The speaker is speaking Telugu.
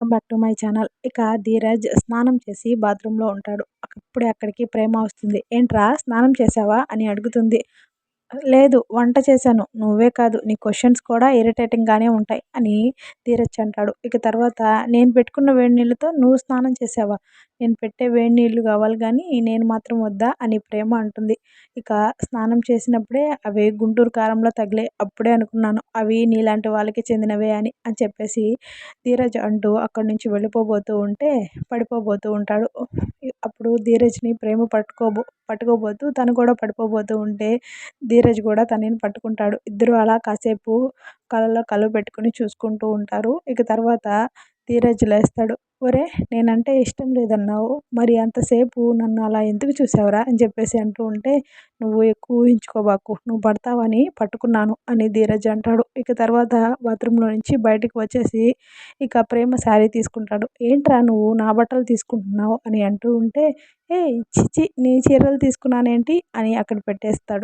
Welcome back to my channel. ఇక ధీరజ్ స్నానం చేసి బాత్రూంలో ఉంటాడు. అప్పుడే అక్కడికి ప్రేమ వస్తుంది. ఏంట్రా స్నానం చేసావా అని అడుగుతుంది. లేదు వంట చేశాను. నువ్వే కాదు నీ క్వశ్చన్స్ కూడా ఇరిటేటింగ్గానే ఉంటాయి అని ధీరజ్ అంటాడు. ఇక తర్వాత నేను పెట్టుకున్న వేడి నీళ్ళతో నువ్వు స్నానం చేసావా? నేను పెట్టే వేడి నీళ్ళు కావాలి కానీ నేను మాత్రం వద్దా అని ప్రేమ అంటుంది. ఇక స్నానం చేసినప్పుడే అవి గుంటూరు కారంలో తగిలే అప్పుడే అనుకున్నాను అవి నీలాంటి వాళ్ళకి చెందినవే అని చెప్పేసి ధీరజ్ అంటూ అక్కడి నుంచి వెళ్ళిపోబోతూ ఉంటే పడిపోబోతూ ఉంటాడు. అప్పుడు ధీరజ్ని ప్రేమ పట్టుకోబోతూ తను కూడా పడిపోబోతూ ఉంటే ధీరజ్ కూడా తనని పట్టుకుంటాడు. ఇద్దరు అలా కాసేపు కళ్ళలో కళ్ళు పెట్టుకుని చూసుకుంటూ ఉంటారు. ఇక తర్వాత ధీరజ్ లేస్తాడు. ఒరే నేనంటే ఇష్టం లేదన్నావు, మరి అంతసేపు నన్ను అలా ఎందుకు చూసావురా అని చెప్పేసి అంటూ ఉంటే నువ్వు ఎక్కువ ఊహించుకోబాకు, నువ్వు పడతావని పట్టుకున్నాను అని ధీరజ్ అంటాడు. ఇక తర్వాత బాత్రూంలో నుంచి బయటకు వచ్చేసి ఇక ప్రేమ శారీ తీసుకుంటాడు. ఏంట్రా నువ్వు నా బట్టలు తీసుకుంటున్నావు అని అంటూ ఉంటే ఏ చిచి నీ చీరలు తీసుకున్నానేంటి అని అక్కడ పెట్టేస్తాడు.